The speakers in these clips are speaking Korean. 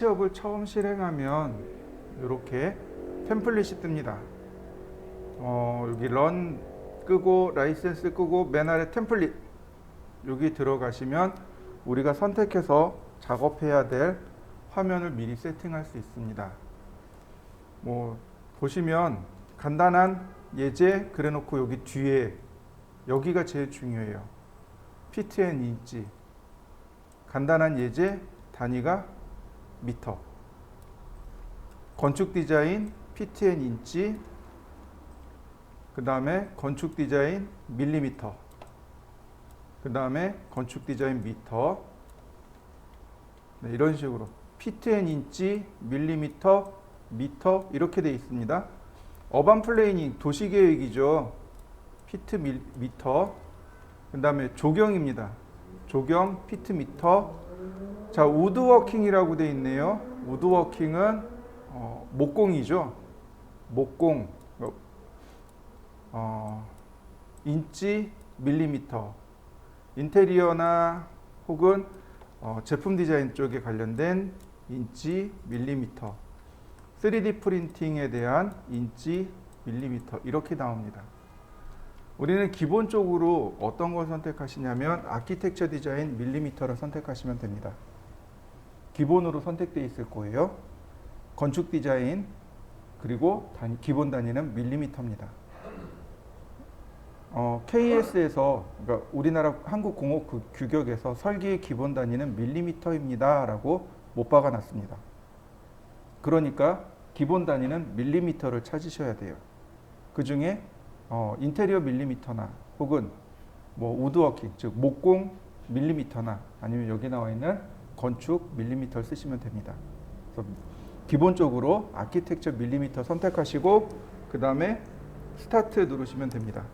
스케치업을 처음 실행하면 이렇게 템플릿이 뜹니다. 여기 런 끄고 라이센스 끄고 맨 아래 템플릿 여기 들어가시면 우리가 선택해서 작업해야 될 화면을 미리 세팅할 수 있습니다. 보시면 간단한 예제 그래놓고 여기 뒤에 여기가 제일 중요해요. 피트 앤 인치. 간단한 예제 단위가 미터. 건축 디자인 피트 앤 인치. 그 다음에 건축 디자인 밀리미터. 그 다음에 건축 디자인 미터. 네, 이런 식으로 피트 앤 인치, 밀리미터, 미터 이렇게 되어 있습니다. 어반 플래닝 도시계획이죠. 피트 미터. 그 다음에 조경입니다. 조경 피트 미터. 자, 우드워킹이라고 되어 있네요. 우드워킹은 목공이죠. 목공 인치 밀리미터. 인테리어나 혹은 제품 디자인 쪽에 관련된 인치 밀리미터. 3D 프린팅에 대한 인치 밀리미터 이렇게 나옵니다. 우리는 기본적으로 어떤 걸 선택하시냐면 아키텍처 디자인 밀리미터를 선택하시면 됩니다. 기본으로 선택되어 있을 거예요. 건축 디자인 그리고 기본 단위는 밀리미터입니다. KS에서 그러니까 우리나라 한국공업 규격에서 설계의 기본 단위는 밀리미터입니다 라고 못 박아놨습니다. 그러니까 기본 단위는 밀리미터를 찾으셔야 돼요. 그 중에 인테리어 밀리미터나 혹은 우드워킹 즉 목공 밀리미터나 아니면 여기 나와 있는 건축 밀리미터를 쓰시면 됩니다. 그래서 기본적으로 아키텍처 밀리미터 선택하시고 그 다음에 스타트 누르시면 됩니다.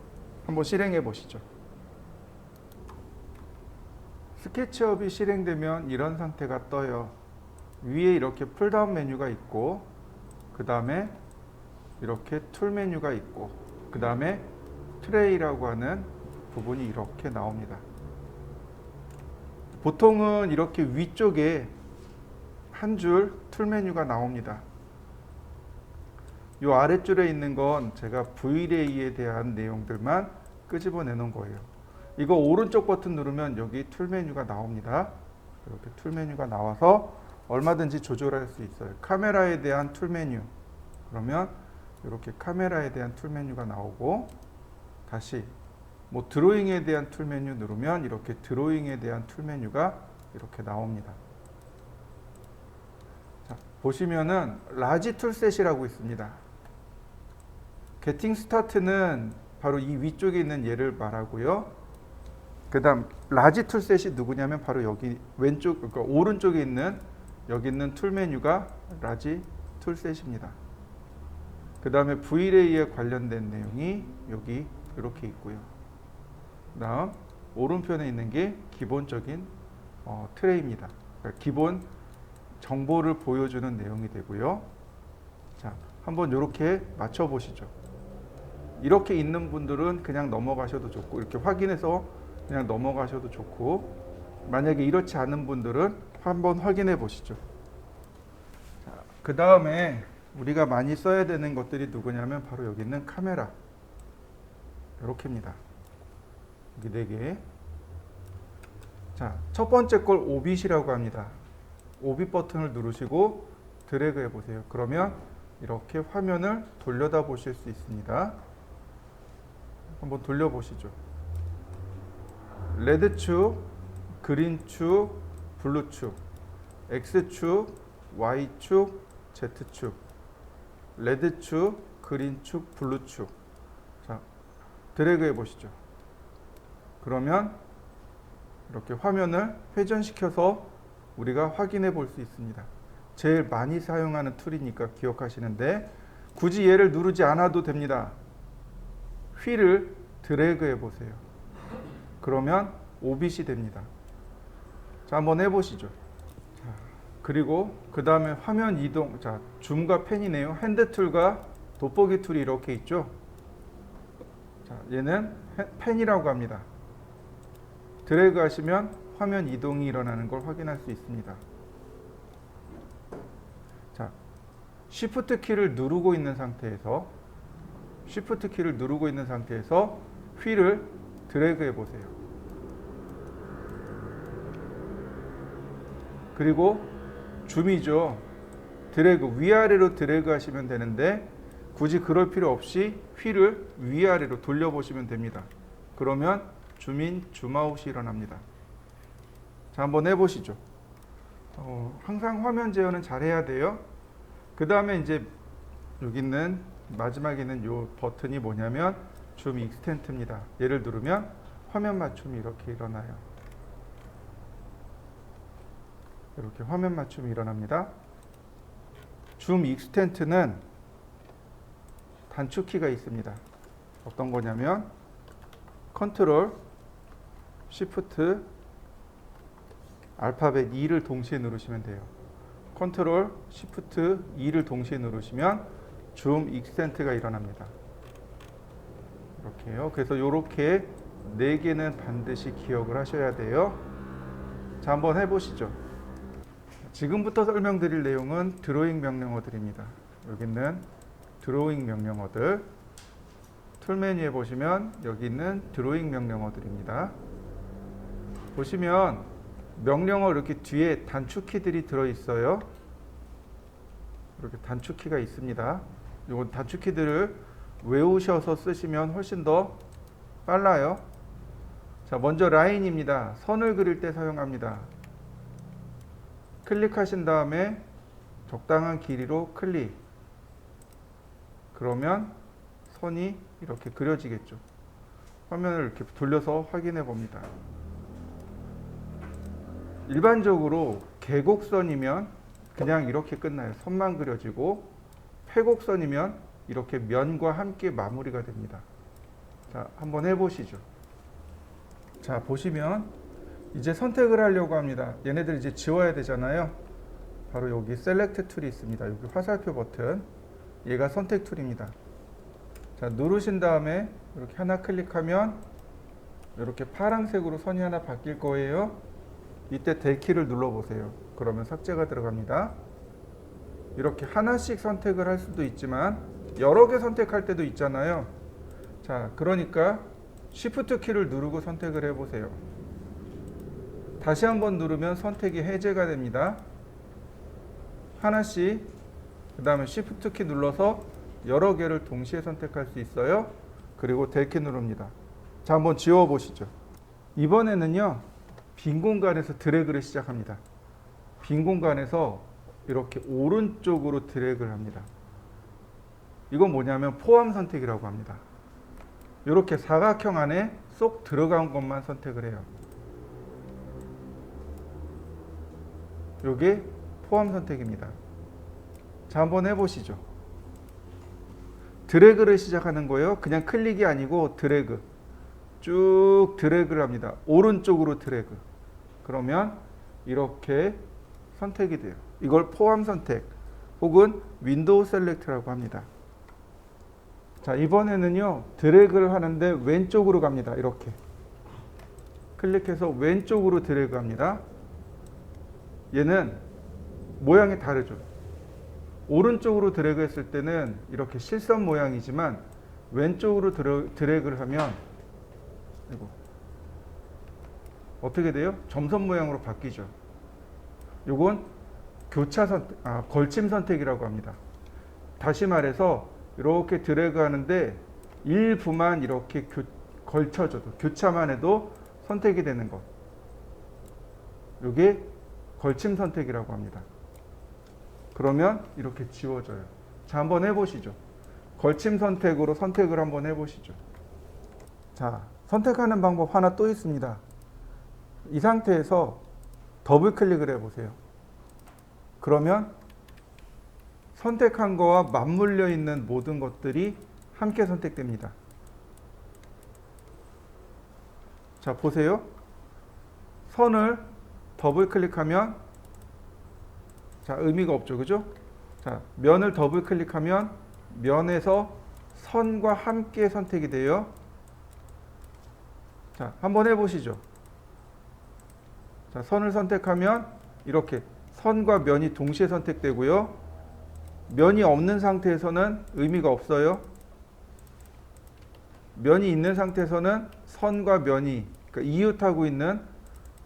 한번 실행해 보시죠. 스케치업이 실행되면 이런 상태가 떠요. 위에 이렇게 풀다운 메뉴가 있고 그 다음에 이렇게 툴 메뉴가 있고 그 다음에 트레이라고 하는 부분이 이렇게 나옵니다. 보통은 이렇게 위쪽에 한 줄 툴 메뉴가 나옵니다. 이 아랫줄에 있는 건 제가 V레이에 대한 내용들만 끄집어내 놓은 거예요. 이거 오른쪽 버튼 누르면 여기 툴 메뉴가 나옵니다. 이렇게 툴 메뉴가 나와서 얼마든지 조절할 수 있어요. 카메라에 대한 툴 메뉴. 그러면 이렇게 카메라에 대한 툴 메뉴가 나오고 다시 드로잉에 대한 툴 메뉴 누르면 이렇게 드로잉에 대한 툴 메뉴가 이렇게 나옵니다. 자, 보시면은 라지 툴셋이라고 있습니다. 게팅 스타트는 바로 이 위쪽에 있는 얘를 말하고요. 그 다음 라지 툴셋이 누구냐면 바로 여기 왼쪽 그러니까 오른쪽에 있는 여기 있는 툴 메뉴가 라지 툴셋입니다. 그 다음에 V레이에 관련된 내용이 여기 이렇게 있고요. 그 다음 오른편에 있는 게 기본적인 트레이입니다. 그러니까 기본 정보를 보여주는 내용이 되고요. 자, 한번 이렇게 맞춰 보시죠. 이렇게 있는 분들은 그냥 넘어가셔도 좋고 이렇게 확인해서 그냥 넘어가셔도 좋고 만약에 이렇지 않은 분들은 한번 확인해 보시죠. 그 다음에 우리가 많이 써야 되는 것들이 누구냐면 바로 여기 있는 카메라 이렇게입니다. 여기 4개. 자, 첫 번째 걸 오빗이라고 합니다. 오빗 버튼을 누르시고 드래그 해보세요. 그러면 이렇게 화면을 돌려다 보실 수 있습니다. 한번 돌려보시죠. 레드축, 그린축, 블루축, X축, Y축, Z축, 레드축, 그린축, 블루축. 자, 드래그 해보시죠. 그러면 이렇게 화면을 회전시켜서 우리가 확인해 볼 수 있습니다. 제일 많이 사용하는 툴이니까 기억하시는데 굳이 얘를 누르지 않아도 됩니다. 휠을 드래그 해보세요. 그러면 오빗이 됩니다. 자, 한번 해보시죠. 자, 그리고 그 다음에 화면 이동. 자, 줌과 펜이네요. 핸드 툴과 돋보기 툴이 이렇게 있죠. 자, 얘는 펜이라고 합니다. 드래그 하시면 화면 이동이 일어나는 걸 확인할 수 있습니다. Shift 키를 누르고 있는 상태에서 휠을 드래그 해 보세요. 그리고 줌이죠. 드래그, 위아래로 드래그 하시면 되는데 굳이 그럴 필요 없이 휠을 위아래로 돌려보시면 됩니다. 그러면 줌인, 줌아웃이 일어납니다. 자, 한번 해보시죠. 항상 화면 제어는 잘 해야 돼요. 그 다음에 이제 여기 있는 마지막에 있는 이 버튼이 뭐냐면 줌 익스텐트입니다. 얘를 누르면 화면 맞춤이 이렇게 일어나요. 이렇게 화면 맞춤이 일어납니다. 줌 익스텐트는 단축키가 있습니다. 어떤 거냐면 컨트롤 시프트 알파벳 2를 동시에 누르시면 돼요. 컨트롤 시프트 2를 동시에 누르시면 줌 익스텐트가 일어납니다. 이렇게요. 그래서 이렇게 4개는 반드시 기억을 하셔야 돼요. 자, 한번 해보시죠. 지금부터 설명드릴 내용은 드로잉 명령어들입니다. 여기 있는 드로잉 명령어들, 툴 메뉴에 보시면 여기 있는 드로잉 명령어들입니다. 보시면 명령어 이렇게 뒤에 단축키들이 들어있어요. 이렇게 단축키가 있습니다. 이 단축키들을 외우셔서 쓰시면 훨씬 더 빨라요. 자, 먼저 라인입니다. 선을 그릴 때 사용합니다. 클릭하신 다음에 적당한 길이로 클릭. 그러면 선이 이렇게 그려지겠죠. 화면을 이렇게 돌려서 확인해 봅니다. 일반적으로 계곡선이면 그냥 이렇게 끝나요. 선만 그려지고, 회곡선이면 이렇게 면과 함께 마무리가 됩니다. 자, 한번 해보시죠. 자, 보시면 이제 선택을 하려고 합니다. 얘네들 이제 지워야 되잖아요. 바로 여기 셀렉트 툴이 있습니다. 여기 화살표 버튼, 얘가 선택 툴입니다. 자, 누르신 다음에 이렇게 하나 클릭하면 이렇게 파란색으로 선이 하나 바뀔 거예요. 이때 델키를 눌러보세요. 그러면 삭제가 들어갑니다. 이렇게 하나씩 선택을 할 수도 있지만 여러 개 선택할 때도 있잖아요. 자, 그러니까 Shift 키를 누르고 선택을 해보세요. 다시 한번 누르면 선택이 해제가 됩니다. 하나씩, 그 다음에 Shift 키 눌러서 여러 개를 동시에 선택할 수 있어요. 그리고 델키 누릅니다. 자, 한번 지워보시죠. 이번에는요, 빈 공간에서 드래그를 시작합니다. 빈 공간에서 이렇게 오른쪽으로 드래그를 합니다. 이건 뭐냐면 포함 선택이라고 합니다. 이렇게 사각형 안에 쏙 들어간 것만 선택을 해요. 이게 포함 선택입니다. 자, 한번 해보시죠. 드래그를 시작하는 거예요. 그냥 클릭이 아니고 드래그. 쭉 드래그를 합니다. 오른쪽으로 드래그. 그러면 이렇게 선택이 돼요. 이걸 포함 선택 혹은 윈도우 셀렉트라고 합니다. 자, 이번에는요, 드래그를 하는데 왼쪽으로 갑니다. 이렇게 클릭해서 왼쪽으로 드래그 합니다. 얘는 모양이 다르죠. 오른쪽으로 드래그 했을 때는 이렇게 실선 모양이지만 왼쪽으로 드래그를 하면 어떻게 돼요? 점선 모양으로 바뀌죠. 요건 걸침 선택이라고 합니다. 다시 말해서 이렇게 드래그 하는데 일부만 이렇게 걸쳐줘도, 교차만 해도 선택이 되는 것. 이게 걸침 선택이라고 합니다. 그러면 이렇게 지워져요. 자, 한번 해보시죠. 걸침 선택으로 선택을 한번 해보시죠. 자, 선택하는 방법 하나 또 있습니다. 이 상태에서 더블 클릭을 해보세요. 그러면 선택한 거와 맞물려 있는 모든 것들이 함께 선택됩니다. 자, 보세요. 선을 더블 클릭하면 자, 의미가 없죠. 그죠? 자, 면을 더블 클릭하면 면에서 선과 함께 선택이 돼요. 자, 한번 해보시죠. 자, 선을 선택하면 이렇게 선과 면이 동시에 선택되고요. 면이 없는 상태에서는 의미가 없어요. 면이 있는 상태에서는 선과 면이, 그러니까 이웃하고 있는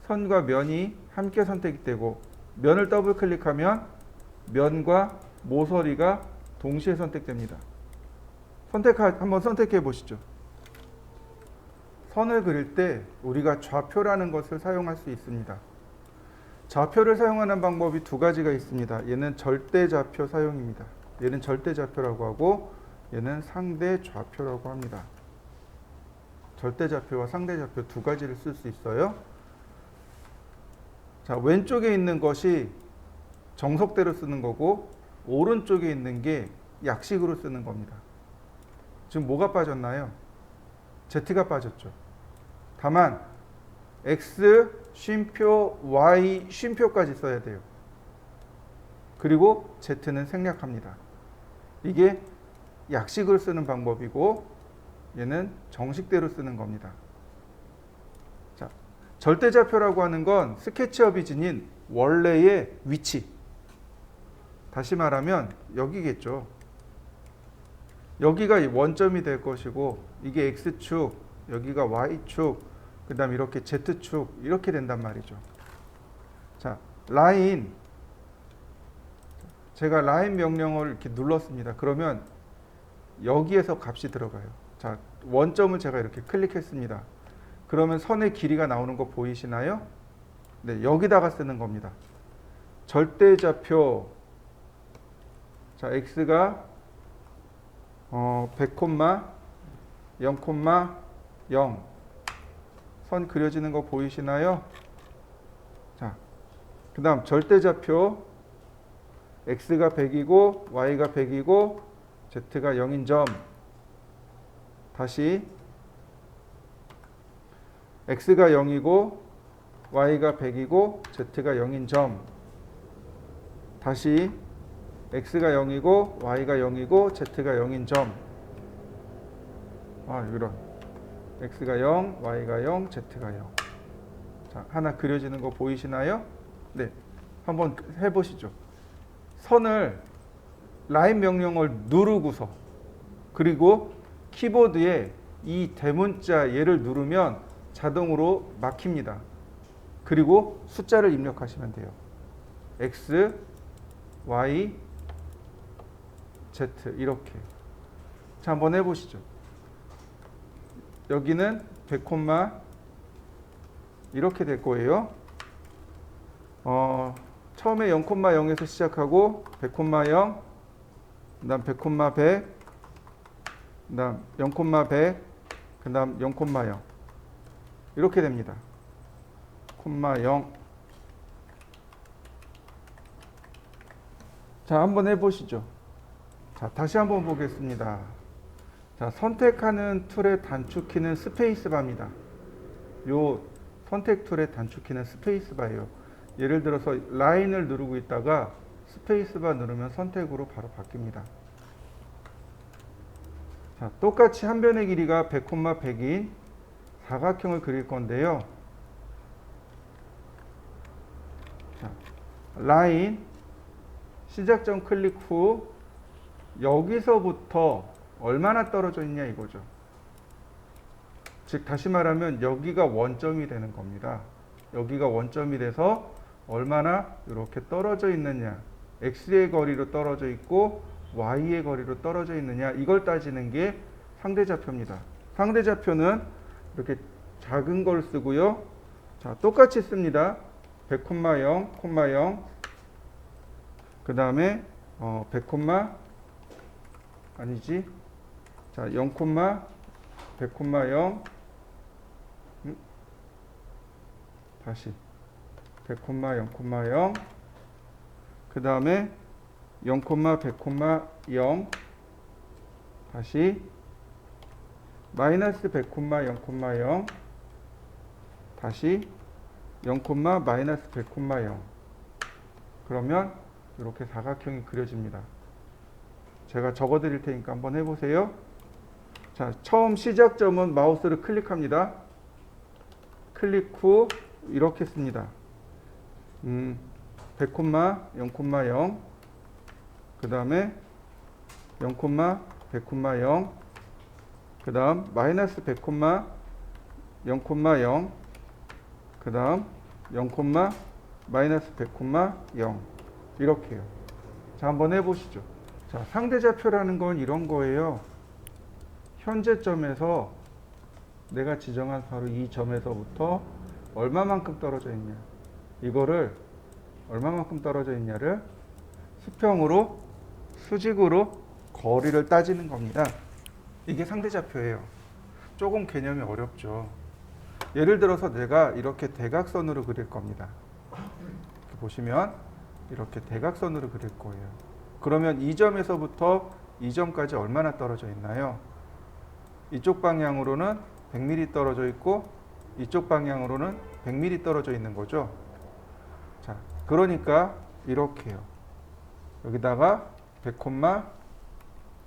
선과 면이 함께 선택이 되고, 면을 더블 클릭하면 면과 모서리가 동시에 선택됩니다. 한번 선택해 보시죠. 선을 그릴 때 우리가 좌표라는 것을 사용할 수 있습니다. 좌표를 사용하는 방법이 두 가지가 있습니다. 얘는 절대 좌표 사용입니다. 얘는 절대 좌표라고 하고, 얘는 상대 좌표라고 합니다. 절대 좌표와 상대 좌표 두 가지를 쓸 수 있어요. 자, 왼쪽에 있는 것이 정석대로 쓰는 거고, 오른쪽에 있는 게 약식으로 쓰는 겁니다. 지금 뭐가 빠졌나요? Z가 빠졌죠. 다만 X 쉼표, Y 쉼표까지 써야 돼요. 그리고 Z는 생략합니다. 이게 약식을 쓰는 방법이고, 얘는 정식대로 쓰는 겁니다. 자, 절대좌표라고 하는 건 스케치업이 지닌 원래의 위치. 다시 말하면 여기겠죠. 여기가 원점이 될 것이고, 이게 X축, 여기가 Y축, 그 다음 이렇게 Z축, 이렇게 된단 말이죠. 자, 라인. 제가 라인 명령어를 이렇게 눌렀습니다. 그러면 여기에서 값이 들어가요. 자, 원점을 제가 이렇게 클릭했습니다. 그러면 선의 길이가 나오는 거 보이시나요? 네, 여기다가 쓰는 겁니다. 절대좌표. 자, x가 100, 0,0 선 그려지는 거 보이시나요? 자, 그 다음 절대좌표 x가 100이고 y가 100이고 z가 0인 점. 다시 x가 0이고 y가 100이고 z가 0인 점. 다시 x가 0이고 y가 0이고 z가 0인 점. 이런 x가 0, y가 0, z가 0. 자, 하나 그려지는 거 보이시나요? 네, 한번 해보시죠. 선을 라인 명령을 누르고서, 그리고 키보드에 이 대문자 얘를 누르면 자동으로 막힙니다. 그리고 숫자를 입력하시면 돼요. x, y, z 이렇게. 자, 한번 해보시죠. 여기는 100, 이렇게 될 거예요. 처음에 0,0에서 시작하고 100, 0, 그 다음 100, 100, 그 다음 0,100, 그 다음 0,0 이렇게 됩니다. 0. 자, 한번 해보시죠. 자, 다시 한번 보겠습니다. 자, 선택하는 툴의 단축키는 스페이스바입니다. 요 선택 툴의 단축키는 스페이스바예요. 예를 들어서 라인을 누르고 있다가 스페이스바 누르면 선택으로 바로 바뀝니다. 자, 똑같이 한 변의 길이가 100, 100인 사각형을 그릴 건데요. 자, 라인 시작점 클릭 후 여기서부터 얼마나 떨어져 있냐 이거죠. 즉 다시 말하면 여기가 원점이 되는 겁니다. 여기가 원점이 돼서 얼마나 이렇게 떨어져 있느냐, x의 거리로 떨어져 있고 y의 거리로 떨어져 있느냐, 이걸 따지는 게 상대좌표입니다. 상대좌표는 이렇게 작은 걸 쓰고요. 자, 똑같이 씁니다. 100, 0, 그 다음에 100, 아니지. 자, 0, 100, 0 다시 100, 0, 그 다음에 0, 100, 0 다시 마이너스 100, 0, 다시 0, 마이너스 100, 0 그러면 이렇게 사각형이 그려집니다. 제가 적어 드릴 테니까 한번 해보세요. 자, 처음 시작점은 마우스를 클릭합니다. 클릭 후 이렇게 씁니다. 100, 0, 0. 그 다음에 0, 100,0. 그 다음 마이너스 100, 0, 0. 그 다음 0, 마이너스 100, 0. 이렇게요. 자, 한번 해보시죠. 자, 상대좌표라는 건 이런 거예요. 현재점에서 내가 지정한 바로 이 점에서부터 얼마만큼 떨어져 있냐. 이거를 얼마만큼 떨어져 있냐를 수평으로, 수직으로 거리를 따지는 겁니다. 이게 상대좌표예요. 조금 개념이 어렵죠. 예를 들어서 내가 이렇게 대각선으로 그릴 겁니다. 이렇게 보시면 이렇게 대각선으로 그릴 거예요. 그러면 이 점에서부터 이 점까지 얼마나 떨어져 있나요? 이쪽 방향으로는 100mm 떨어져 있고 이쪽 방향으로는 100mm 떨어져 있는 거죠. 자, 그러니까 이렇게요. 여기다가 100,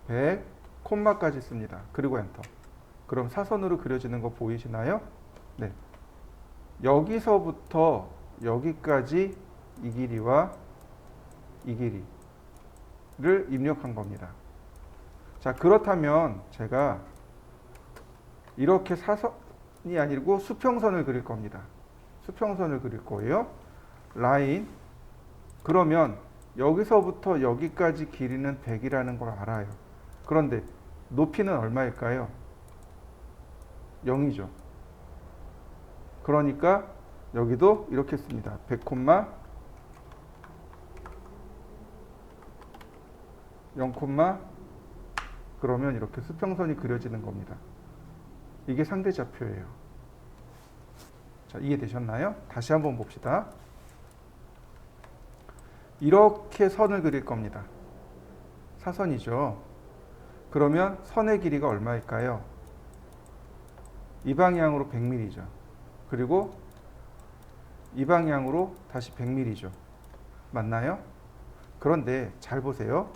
100, 콤마까지 씁니다. 그리고 엔터. 그럼 사선으로 그려지는 거 보이시나요? 네. 여기서부터 여기까지 이 길이와 이 길이를 입력한 겁니다. 자, 그렇다면 제가 이렇게 사선이 아니고 수평선을 그릴 겁니다. 수평선을 그릴 거예요. 라인. 그러면 여기서부터 여기까지 길이는 100이라는 걸 알아요. 그런데 높이는 얼마일까요? 0이죠. 그러니까 여기도 이렇게 씁니다. 100, 0, 그러면 이렇게 수평선이 그려지는 겁니다. 이게 상대좌표예요. 자, 이해되셨나요? 다시 한번 봅시다. 이렇게 선을 그릴 겁니다. 사선이죠. 그러면 선의 길이가 얼마일까요? 이 방향으로 100mm죠. 그리고 이 방향으로 다시 100mm죠. 맞나요? 그런데 잘 보세요.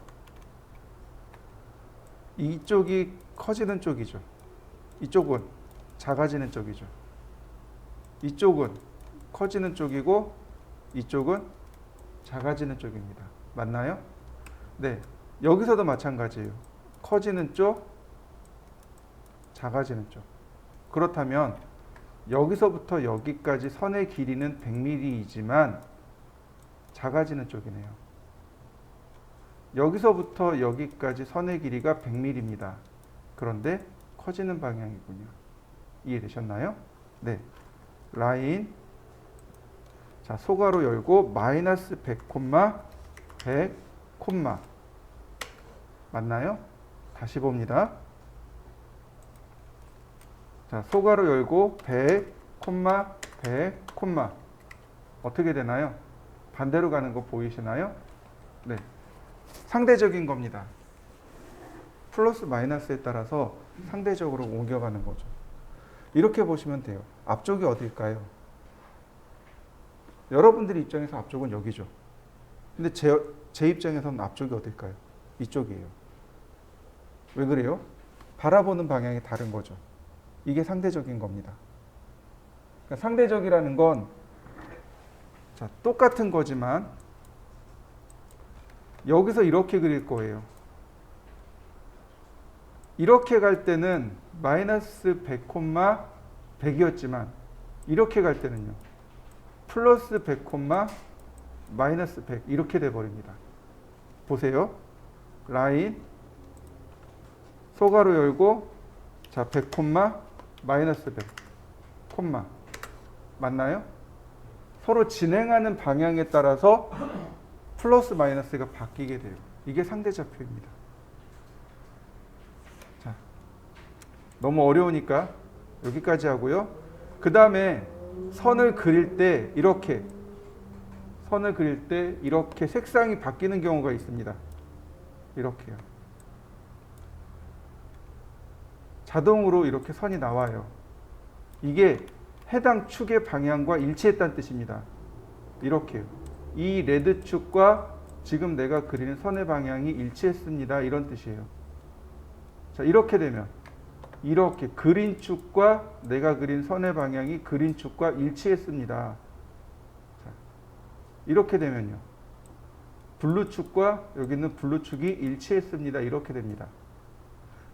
이쪽이 커지는 쪽이죠. 이쪽은 작아지는 쪽이죠. 이쪽은 커지는 쪽이고 이쪽은 작아지는 쪽입니다. 맞나요? 네. 여기서도 마찬가지예요. 커지는 쪽, 작아지는 쪽. 그렇다면 여기서부터 여기까지 선의 길이는 100mm이지만 작아지는 쪽이네요. 여기서부터 여기까지 선의 길이가 100mm입니다. 그런데 커지는 방향이군요. 이해되셨나요? 네. 라인. 자, 소괄호 열고 마이너스 100, 100, 맞나요? 다시 봅니다. 자, 소괄호 열고 100, 100, 어떻게 되나요? 반대로 가는 거 보이시나요? 네. 상대적인 겁니다. 플러스 마이너스에 따라서 상대적으로 옮겨가는 거죠. 이렇게 보시면 돼요. 앞쪽이 어딜까요? 여러분들 입장에서 앞쪽은 여기죠. 근데 제 입장에서는 앞쪽이 어딜까요? 이쪽이에요. 왜 그래요? 바라보는 방향이 다른 거죠. 이게 상대적인 겁니다. 그러니까 상대적이라는 건 자, 똑같은 거지만 여기서 이렇게 그릴 거예요. 이렇게 갈 때는 마이너스 100, 100이었지만 이렇게 갈 때는요. 플러스 100, 마이너스 100 이렇게 돼버립니다. 보세요. 라인 소괄호 열고 자 100, 마이너스 100, 맞나요? 서로 진행하는 방향에 따라서 플러스 마이너스가 바뀌게 돼요. 이게 상대좌표입니다. 자, 너무 어려우니까 여기까지 하고요. 그 다음에 선을 그릴 때 이렇게 색상이 바뀌는 경우가 있습니다. 이렇게요. 자동으로 이렇게 선이 나와요. 이게 해당 축의 방향과 일치했다는 뜻입니다. 이렇게요. 이 레드 축과 지금 내가 그리는 선의 방향이 일치했습니다. 이런 뜻이에요. 자, 이렇게 되면 이렇게 그린 축과 내가 그린 선의 방향이 그린 축과 일치했습니다. 자, 이렇게 되면요. 블루축과 여기는 블루축이 일치했습니다. 이렇게 됩니다.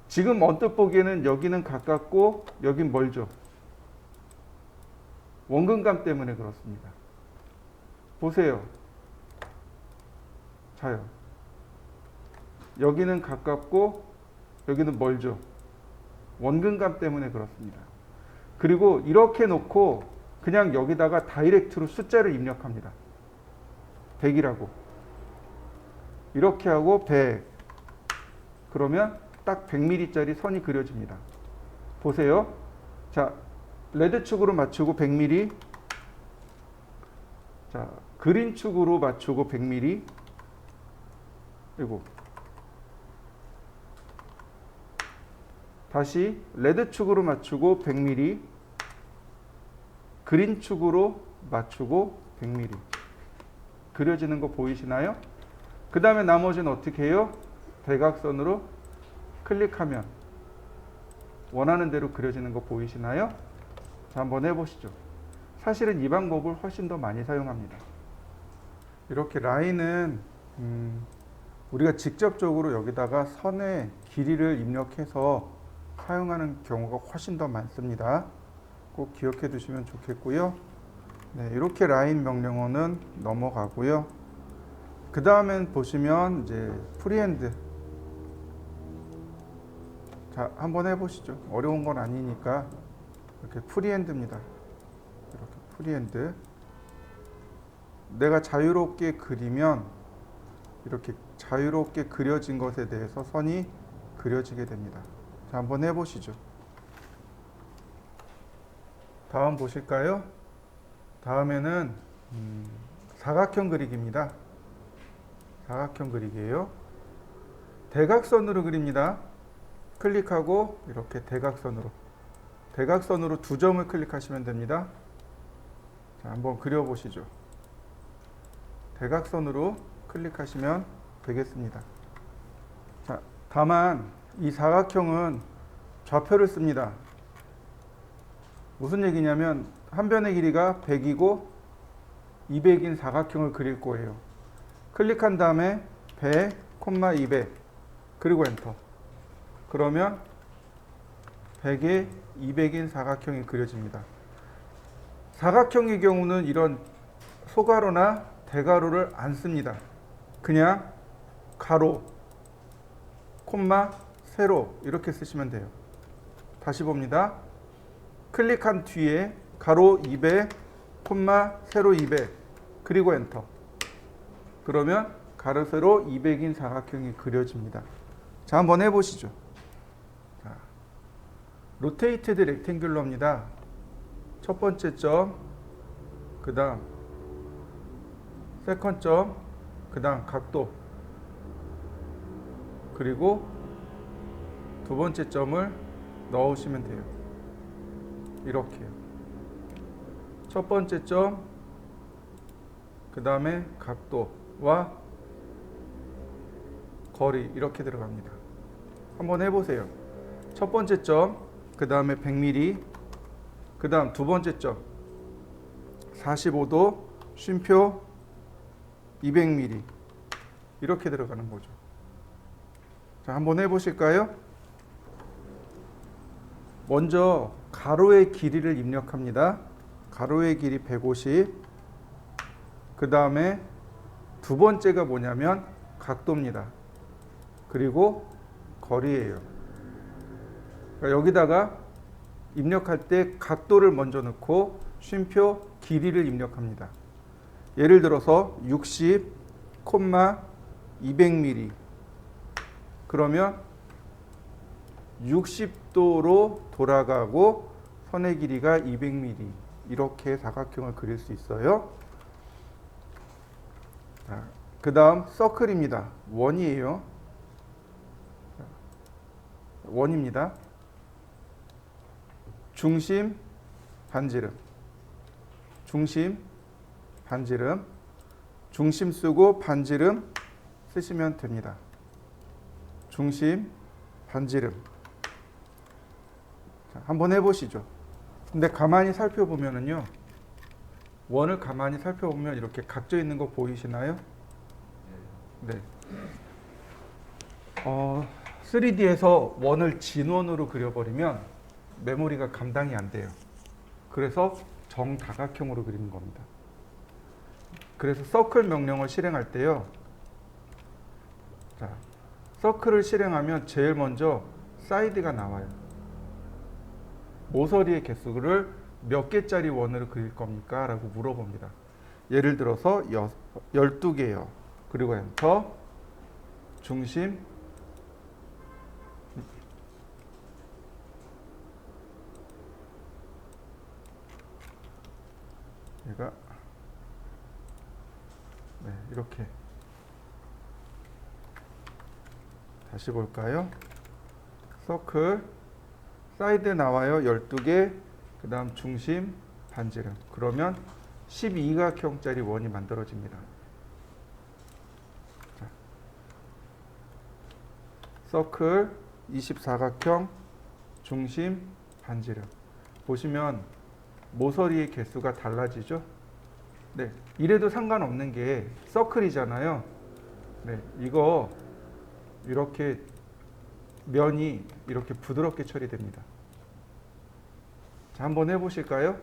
지금 언뜻 보기에는 여기는 가깝고 여긴 멀죠. 원근감 때문에 그렇습니다. 보세요. 자요. 여기는 가깝고 여기는 멀죠. 원근감 때문에 그렇습니다. 그리고 이렇게 놓고 그냥 여기다가 다이렉트로 숫자를 입력합니다. 100이라고. 이렇게 하고 100. 그러면 딱 100mm짜리 선이 그려집니다. 보세요. 자, 레드축으로 맞추고 100mm. 자, 그린축으로 맞추고 100mm. 그리고 다시 레드축으로 맞추고 100mm. 그린축으로 맞추고 100mm. 그려지는 거 보이시나요? 그 다음에 나머지는 어떻게 해요? 대각선으로 클릭하면 원하는 대로 그려지는 거 보이시나요? 자, 한번 해보시죠. 사실은 이 방법을 훨씬 더 많이 사용합니다. 이렇게 라인은 우리가 직접적으로 여기다가 선의 길이를 입력해서 사용하는 경우가 훨씬 더 많습니다. 꼭 기억해 두시면 좋겠고요. 네, 이렇게 라인 명령어는 넘어가고요. 그 다음엔 보시면 이제 프리핸드. 자, 한번 해보시죠. 어려운 건 아니니까. 이렇게 프리핸드입니다. 이렇게 프리핸드. 내가 자유롭게 그리면 이렇게 자유롭게 그려진 것에 대해서 선이 그려지게 됩니다. 자, 한번 해보시죠. 다음 보실까요? 다음에는 사각형 그리기입니다. 사각형 그리기예요. 대각선으로 그립니다. 클릭하고 이렇게 대각선으로 두 점을 클릭하시면 됩니다. 자, 한번 그려보시죠. 대각선으로 클릭하시면 되겠습니다. 자, 다만 이 사각형은 좌표를 씁니다. 무슨 얘기냐면 한 변의 길이가 100이고 200인 사각형을 그릴 거예요. 클릭한 다음에 100, 200 그리고 엔터. 그러면 100에 200인 사각형이 그려집니다. 사각형의 경우는 이런 소가로나 대가로를 안 씁니다. 그냥 가로, 콤마, 세로 이렇게 쓰시면 돼요. 다시 봅니다. 클릭한 뒤에 가로 200, 콤마, 세로 200 그리고 엔터. 그러면 가로, 세로 200인 사각형이 그려집니다. 자, 한번 해보시죠. 자, 로테이티드 렉탱귤러입니다. 첫 번째 점, 그 다음 세컨 점, 그 다음 각도, 그리고 두 번째 점을 넣으시면 돼요. 이렇게요. 첫 번째 점, 그 다음에 각도와 거리 이렇게 들어갑니다. 한번 해보세요. 첫 번째 점, 그 다음에 100mm, 그 다음 두 번째 점 45도, 쉼표 200mm 이렇게 들어가는 거죠. 자, 한번 해보실까요? 먼저 가로의 길이를 입력합니다. 가로의 길이 150. 그 다음에 두 번째가 뭐냐면 각도입니다. 그리고 거리예요. 그러니까 여기다가 입력할 때 각도를 먼저 넣고 쉼표 길이를 입력합니다. 예를 들어서 60, 200mm. 그러면 60도로 돌아가고 선의 길이가 200mm. 이렇게 사각형을 그릴 수 있어요. 그 다음 서클입니다. 원이에요. 원입니다. 중심, 반지름. 중심, 반지름. 중심 쓰고 반지름 쓰시면 됩니다. 중심, 반지름. 자, 한번 해보시죠. 근데 가만히 살펴보면은요, 원을 가만히 살펴보면 이렇게 각져 있는 거 보이시나요? 네. 3D에서 원을 진원으로 그려버리면 메모리가 감당이 안 돼요. 그래서 정다각형으로 그리는 겁니다. 그래서 서클 명령을 실행할 때요. 자, 서클을 실행하면 제일 먼저 사이드가 나와요. 모서리의 개수를 몇 개짜리 원으로 그릴 겁니까? 라고 물어봅니다. 예를 들어서 12개요. 그리고 엔터, 중심, 얘가 네, 이렇게 다시 볼까요? 서클, 사이드 나와요. 12개, 그 다음 중심, 반지름. 그러면 12각형짜리 원이 만들어집니다. 자, 서클, 24각형, 중심, 반지름. 보시면 모서리의 개수가 달라지죠? 네, 이래도 상관없는 게 서클이잖아요. 네, 이거 이렇게 면이 이렇게 부드럽게 처리됩니다. 자, 한번 해보실까요?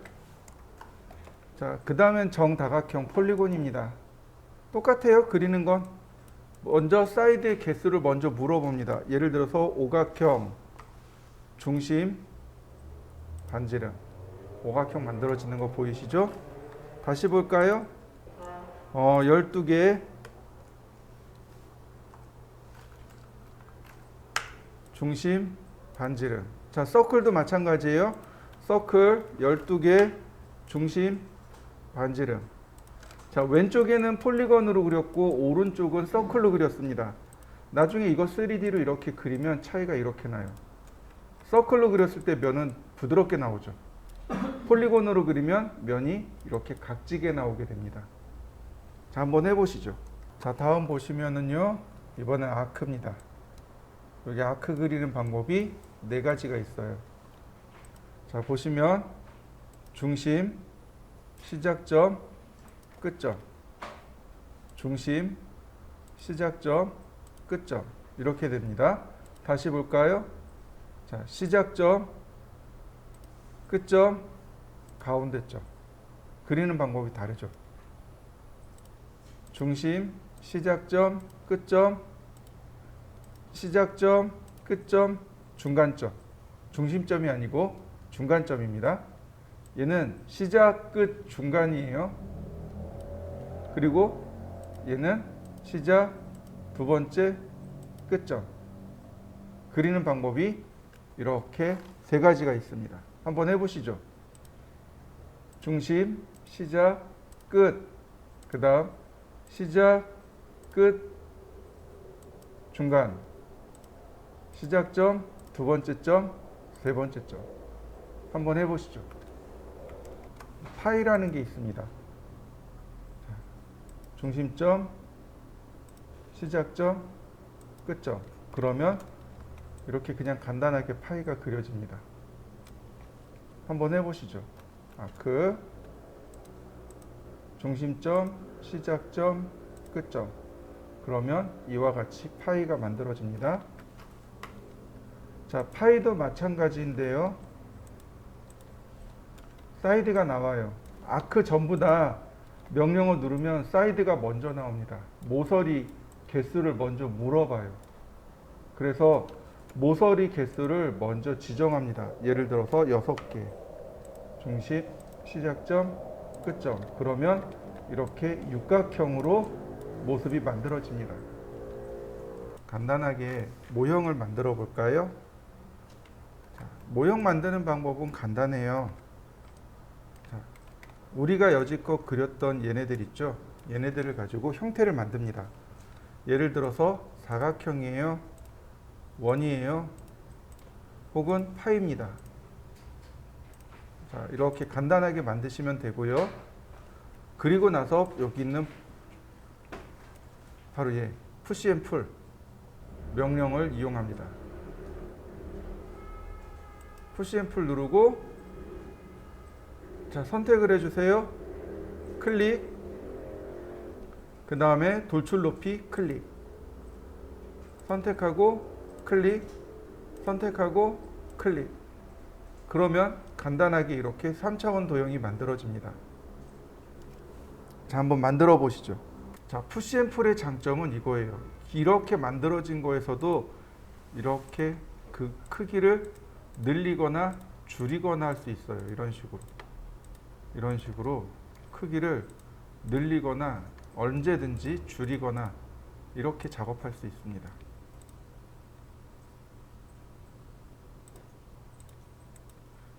자, 그 다음엔 정다각형 폴리곤입니다. 똑같아요. 그리는 건 먼저 사이드의 개수를 먼저 물어봅니다. 예를 들어서 오각형, 중심, 반지름. 오각형 만들어지는 거 보이시죠? 다시 볼까요? 12개, 중심, 반지름. 자, 서클도 마찬가지예요. 서클 12개, 중심, 반지름. 자, 왼쪽에는 폴리건으로 그렸고 오른쪽은 서클로 그렸습니다. 나중에 이거 3D로 이렇게 그리면 차이가 이렇게 나요. 서클로 그렸을 때 면은 부드럽게 나오죠. 폴리곤으로 그리면 면이 이렇게 각지게 나오게 됩니다. 자, 한번 해보시죠. 자, 다음 보시면은요, 이번엔 아크입니다. 여기 아크 그리는 방법이 4가지가 있어요. 자, 보시면 중심, 시작점, 끝점, 중심, 시작점, 끝점 이렇게 됩니다. 다시 볼까요? 자, 시작점, 끝점, 가운데점. 그리는 방법이 다르죠. 중심, 시작점, 끝점, 시작점, 끝점, 중간점. 중심점이 아니고 중간점입니다. 얘는 시작, 끝, 중간이에요. 그리고 얘는 시작, 두 번째, 끝점. 그리는 방법이 이렇게 3가지가 있습니다. 한번 해보시죠. 중심, 시작, 끝. 그 다음 시작, 끝, 중간. 시작점, 두 번째 점, 세 번째 점. 한번 해보시죠. 파이라는 게 있습니다. 중심점, 시작점, 끝점. 그러면 이렇게 그냥 간단하게 파이가 그려집니다. 한번 해보시죠. 아크, 중심점, 시작점, 끝점. 그러면 이와 같이 파이가 만들어집니다. 자, 파이도 마찬가지인데요. 사이드가 나와요. 아크 전부 다 명령어 누르면 사이드가 먼저 나옵니다. 모서리 개수를 먼저 물어봐요. 그래서 모서리 개수를 먼저 지정합니다. 예를 들어서 6개. 중심, 시작점, 끝점. 그러면 이렇게 육각형으로 모습이 만들어집니다. 간단하게 모형을 만들어 볼까요? 자, 모형 만드는 방법은 간단해요. 자, 우리가 여지껏 그렸던 얘네들 있죠? 얘네들을 가지고 형태를 만듭니다. 예를 들어서 사각형이에요, 원이에요, 혹은 파입니다. 자, 이렇게 간단하게 만드시면 되고요. 그리고 나서 여기 있는 바로 푸시 앤 풀 명령을 이용합니다. 푸시 앤 풀 누르고, 자, 선택을 해주세요. 클릭. 그 다음에 돌출 높이 클릭. 선택하고 클릭, 선택하고 클릭. 그러면 간단하게 이렇게 3차원 도형이 만들어집니다. 자, 한번 만들어 보시죠. 자, 푸시앤풀의 장점은 이거예요. 이렇게 만들어진 거에서도 이렇게 그 크기를 늘리거나 줄이거나 할 수 있어요. 이런 식으로 크기를 늘리거나 언제든지 줄이거나 이렇게 작업할 수 있습니다.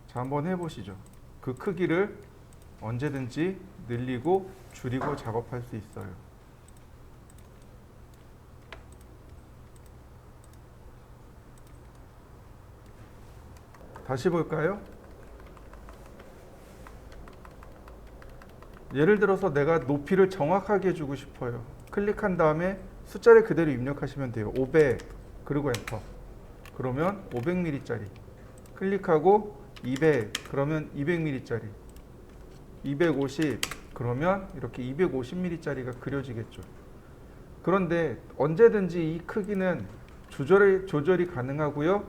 자, 한번 해보시죠. 그 크기를 언제든지 늘리고 줄이고 작업할 수 있어요. 다시 볼까요? 예를 들어서 내가 높이를 정확하게 해주고 싶어요. 클릭한 다음에 숫자를 그대로 입력하시면 돼요. 500 그리고 엔터. 그러면 500mm짜리. 클릭하고 200 그러면 200mm짜리. 250 그러면 이렇게 250mm짜리가 그려지겠죠. 그런데 언제든지 이 크기는 조절이 가능하고요.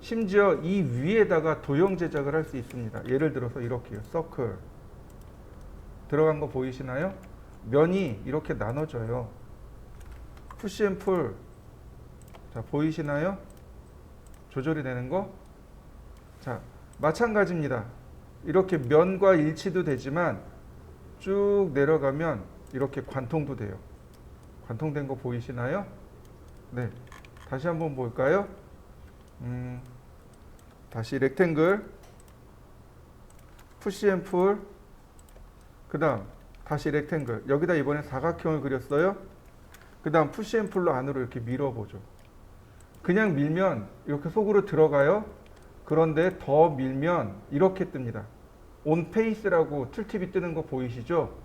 심지어 이 위에다가 도형 제작을 할 수 있습니다. 예를 들어서 이렇게요. 서클 들어간 거 보이시나요? 면이 이렇게 나눠져요. 푸시 앤 풀. 자, 보이시나요? 조절이 되는 거. 자, 마찬가지입니다. 이렇게 면과 일치도 되지만 쭉 내려가면 이렇게 관통도 돼요. 관통된 거 보이시나요? 네. 다시 한번 볼까요? 다시 렉탱글, 푸시 앤 풀, 그 다음 다시 렉탱글. 여기다 이번에 사각형을 그렸어요. 그 다음 푸시 앤 풀로 안으로 이렇게 밀어보죠. 그냥 밀면 이렇게 속으로 들어가요. 그런데 더 밀면 이렇게 뜹니다. 온 페이스라고 툴팁이 뜨는 거 보이시죠?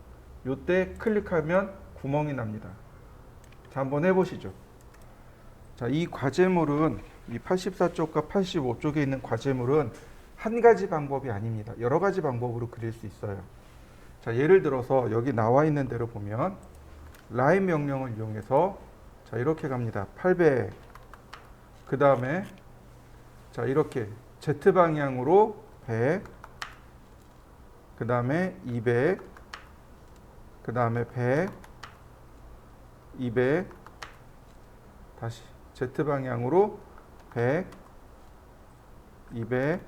요때 클릭하면 구멍이 납니다. 자, 한번 해보시죠. 자, 이 과제물은 이 84쪽과 85쪽에 있는 과제물은 한 가지 방법이 아닙니다. 여러 가지 방법으로 그릴 수 있어요. 자, 예를 들어서 여기 나와 있는 대로 보면 라인 명령을 이용해서 자, 이렇게 갑니다. 800. 그 다음에 자, 이렇게 Z 방향으로 100. 그 다음에 200. 그 다음에 100. 200. 다시 Z 방향으로 100. 200.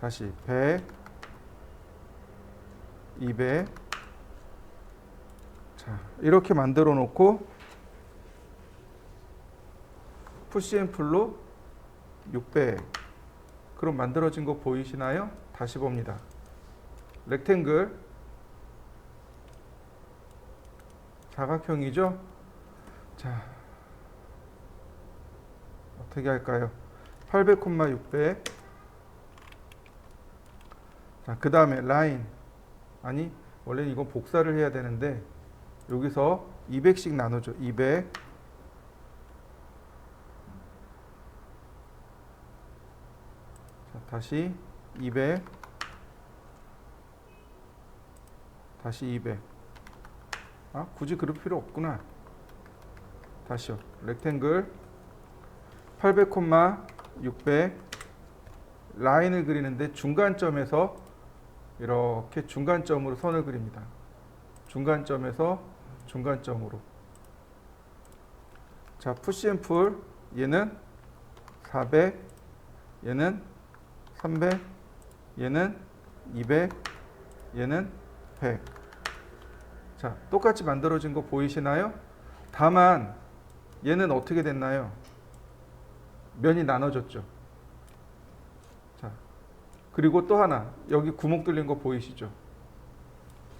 다시 100. 200. 자, 이렇게 만들어 놓고 푸시 앤 풀로 600. 그럼 만들어진 거 보이시나요? 다시 봅니다. 렉탱글 사각형이죠? 자, 어떻게 할까요? 800, 600. 자, 그 다음에 라인. 아니, 원래 이건 복사를 해야 되는데 여기서 200씩 나누죠. 200. 자, 다시 200. 다시 200. 아, 굳이 그럴 필요 없구나. 다시요. 렉탱글 800, 600 라인을 그리는데 중간점에서 이렇게 중간점으로 선을 그립니다. 중간점에서 중간점으로. 자, 푸시 앤 풀. 얘는 400, 얘는 300, 얘는 200, 얘는 100. 자, 똑같이 만들어진 거 보이시나요? 다만 얘는 어떻게 됐나요? 면이 나눠졌죠. 자, 그리고 또 하나, 여기 구멍 뚫린 거 보이시죠?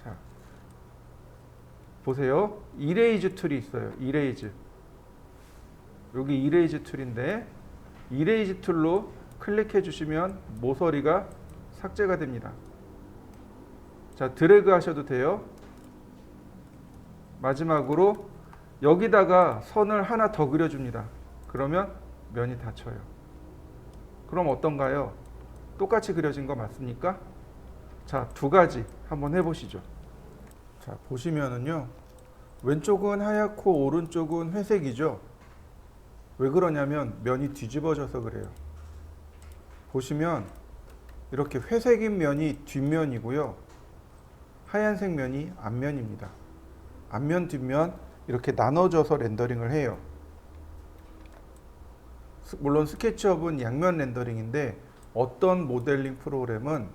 자, 보세요. 이레이즈 툴이 있어요. 이레이즈. 여기 이레이즈 툴인데 이레이즈 툴로 클릭해 주시면 모서리가 삭제가 됩니다. 자, 드래그 하셔도 돼요. 마지막으로 여기다가 선을 하나 더 그려줍니다. 그러면 면이 닫혀요. 그럼 어떤가요? 똑같이 그려진 거 맞습니까? 자, 두 가지 한번 해보시죠. 자, 보시면은요, 왼쪽은 하얗고 오른쪽은 회색이죠. 왜 그러냐면 면이 뒤집어져서 그래요. 보시면 이렇게 회색인 면이 뒷면이고요. 하얀색 면이 앞면입니다. 앞면, 뒷면 이렇게 나눠져서 렌더링을 해요. 물론 스케치업은 양면 렌더링인데 어떤 모델링 프로그램은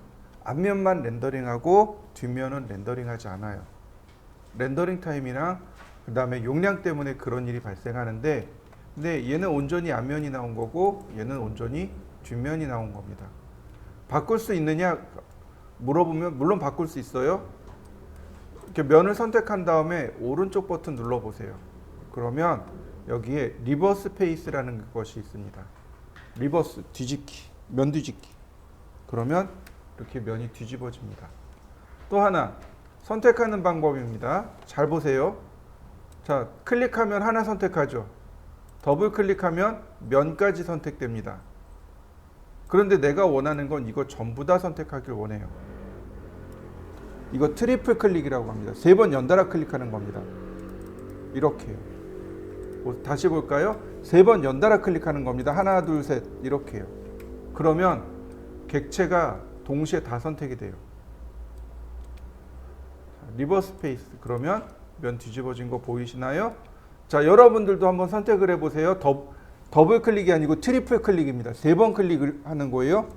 앞면만 렌더링하고 뒷면은 렌더링하지 않아요. 렌더링 타임이랑 그 다음에 용량 때문에 그런 일이 발생하는데, 근데 얘는 온전히 앞면이 나온 거고 얘는 온전히 뒷면이 나온 겁니다. 바꿀 수 있느냐 물어보면 물론 바꿀 수 있어요. 이렇게 면을 선택한 다음에 오른쪽 버튼 눌러보세요. 그러면 여기에 리버스 페이스라는 것이 있습니다. 리버스, 뒤집기, 면 뒤집기. 그러면 이렇게 면이 뒤집어집니다. 또 하나 선택하는 방법입니다. 잘 보세요. 자, 클릭하면 하나 선택하죠. 더블 클릭하면 면까지 선택됩니다. 그런데 내가 원하는 건 이거 전부 다 선택하길 원해요. 이거 트리플 클릭이라고 합니다. 3번 연달아 클릭하는 겁니다. 이렇게요. 다시 볼까요? 3번 연달아 클릭하는 겁니다. 하나, 둘, 셋 이렇게요. 그러면 객체가 동시에 다 선택이 돼요. 리버스 페이스. 그러면 면 뒤집어진 거 보이시나요? 자, 여러분들도 한번 선택을 해보세요. 더블 클릭이 아니고 트리플 클릭입니다. 3번 클릭을 하는 거예요.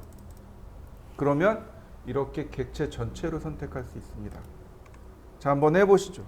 그러면 이렇게 객체 전체로 선택할 수 있습니다. 자, 한번 해보시죠.